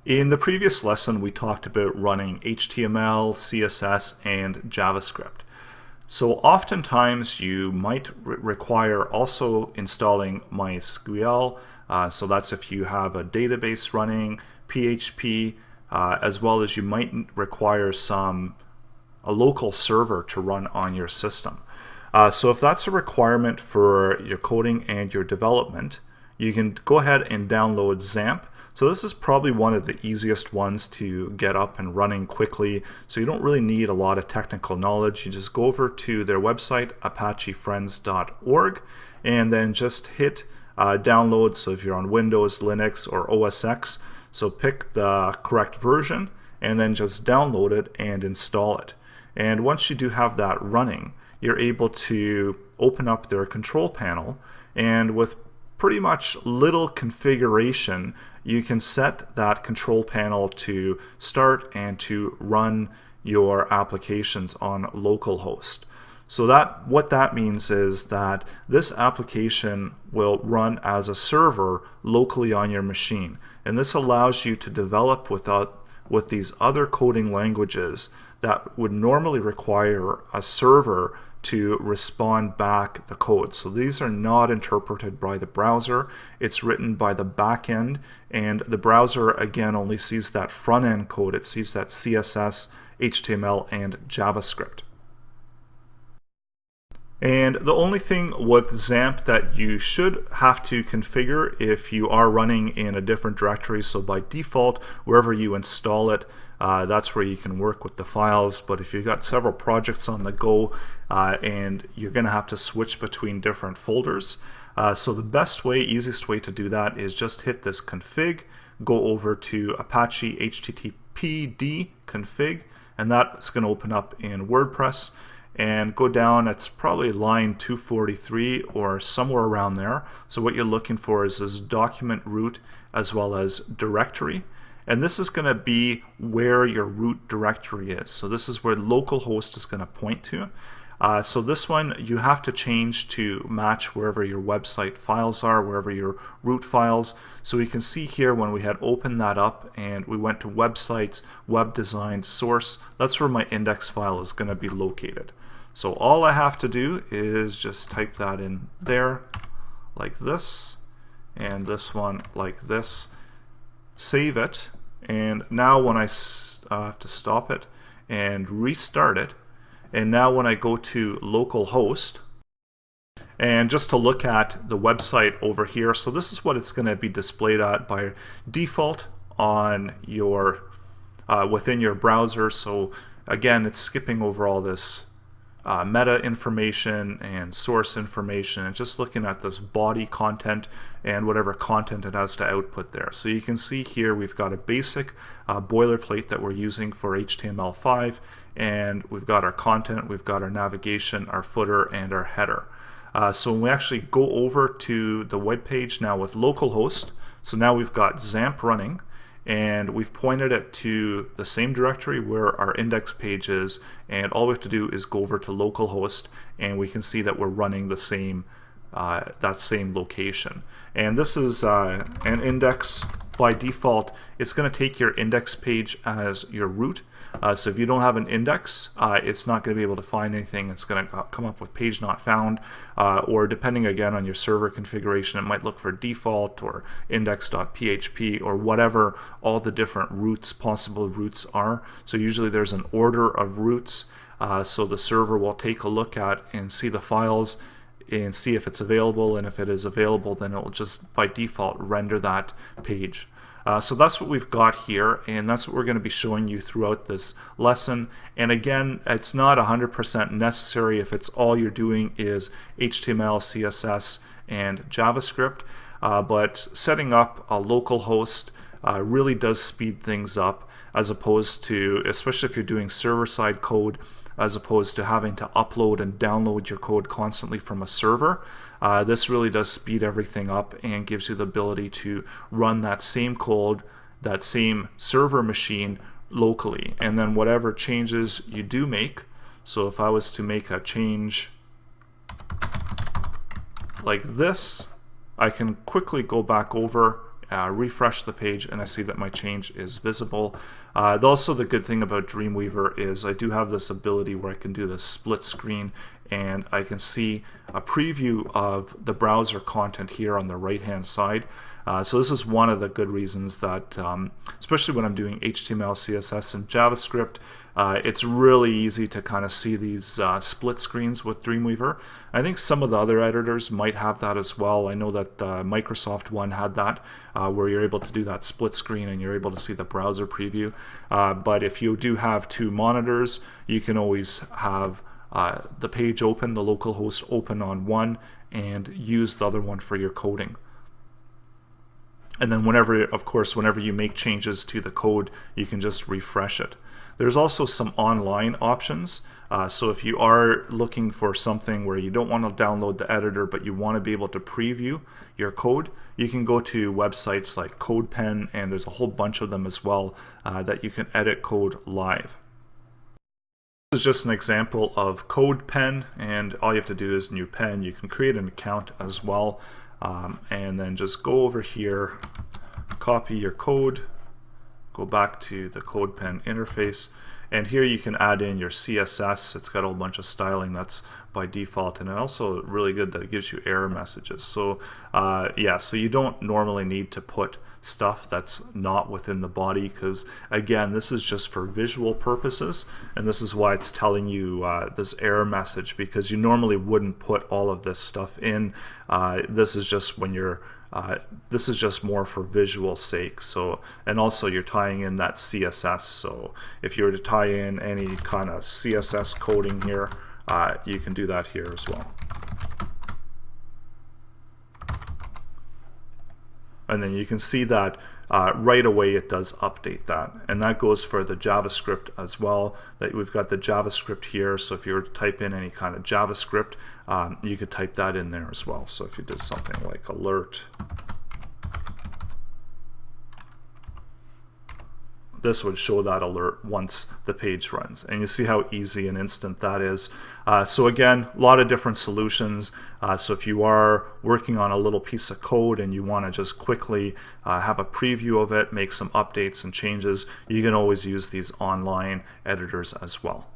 In the previous lesson, we talked about running HTML, CSS, and JavaScript. So oftentimes you might require also installing MySQL. So that's if you have a database running, PHP, as well as you might require a local server to run on your system. So if that's a requirement for your coding and your development, you can go ahead and download XAMPP. So this is probably one of the easiest ones to get up and running quickly. So you don't really need a lot of technical knowledge. You just go over to their website, apachefriends.org, and then just hit download. So if you're on Windows, Linux, or OS X, so pick the correct version and then just download it and install it. And once you do have that running, you're able to open up their control panel, and with pretty much little configuration, you can set that control panel to start and to run your applications on localhost. So what that means is that this application will run as a server locally on your machine, and this allows you to develop with these other coding languages that would normally require a server to respond back the code. So these are not interpreted by the browser. It's written by the back end, and the browser again only sees that front end code. It sees that CSS, HTML, and JavaScript. And the only thing with XAMPP that you should have to configure if you are running in a different directory, so by default, wherever you install it, that's where you can work with the files. But if you've got several projects on the go and you're going to have to switch between different folders, so the best way, easiest way to do that is just hit this config, go over to Apache HTTPD config, and that's going to open up in WordPress, and go down. It's probably line 243 or somewhere around there. So what you're looking for is this document root as well as directory. And this is going to be where your root directory is. So this is where localhost is going to point to. So this one you have to change to match wherever your website files are, wherever your root files. So we can see here when we had opened that up and we went to websites, web design, source, that's where my index file is going to be located. So all I have to do is just type that in there like this, and this one like this, save it, and now when I have to stop it and restart it, and now when I go to localhost, and just to look at the website over here, so this is what it's going to be displayed at by default on your within your browser. So again, it's skipping over all this meta information and source information, and just looking at this body content and whatever content it has to output there. So you can see here we've got a basic boilerplate that we're using for HTML5, and we've got our content, we've got our navigation, our footer, and our header. So when we actually go over to the web page now with localhost, so now we've got XAMPP running, and we've pointed it to the same directory where our index page is, and all we have to do is go over to localhost, and we can see that we're running the same that same location. And this is an index. By default, it's going to take your index page as your root. So if you don't have an index, it's not going to be able to find anything. It's going to come up with page not found, or depending again on your server configuration, it might look for default or index.php or whatever all the different roots, possible roots are. So usually there's an order of roots, so the server will take a look at and see the files and see if it's available, and if it is available, then it will just by default render that page. So that's what we've got here, and that's what we're going to be showing you throughout this lesson. And again, it's not 100% necessary if it's all you're doing is HTML, CSS, and JavaScript, but setting up a local host really does speed things up, as opposed to, especially if you're doing server-side code, as opposed to having to upload and download your code constantly from a server. This really does speed everything up and gives you the ability to run that same code, that same server machine locally. And then whatever changes you do make, so if I was to make a change like this, I can quickly go back over refresh the page, and I see that my change is visible. Also, the good thing about Dreamweaver is I do have this ability where I can do this split screen, and I can see a preview of the browser content here on the right hand side. So this is one of the good reasons that, especially when I'm doing HTML, CSS, and JavaScript, it's really easy to kind of see these split screens with Dreamweaver. I think some of the other editors might have that as well. I know that Microsoft one had that, where you're able to do that split screen and you're able to see the browser preview. But if you do have two monitors, you can always have the page open, the local host open on one, and use the other one for your coding. And then whenever you make changes to the code, you can just refresh it. There's also some online options. So if you are looking for something where you don't want to download the editor, but you want to be able to preview your code, you can go to websites like CodePen, and there's a whole bunch of them as well that you can edit code live. This is just an example of CodePen, and all you have to do is new pen. You can create an account as well. And then just go over here, copy your code, go back to the CodePen interface, and here you can add in your CSS. It's got a whole bunch of styling that's by default, and also really good that it gives you error messages. So yeah, so you don't normally need to put stuff that's not within the body, because again, this is just for visual purposes, and this is why it's telling you this error message, because you normally wouldn't put all of this stuff in. This is just when you're this is just more for visual sake. So, and also you're tying in that CSS. So if you were to tie in any kind of CSS coding here, you can do that here as well. And then you can see that right away it does update that, and that goes for the JavaScript as well. That we've got the JavaScript here, so if you were to type in any kind of JavaScript, you could type that in there as well. So if you did something like alert, this would show that alert once the page runs, and you see how easy and instant that is. So again, a lot of different solutions. So if you are working on a little piece of code and you want to just quickly have a preview of it, make some updates and changes, you can always use these online editors as well.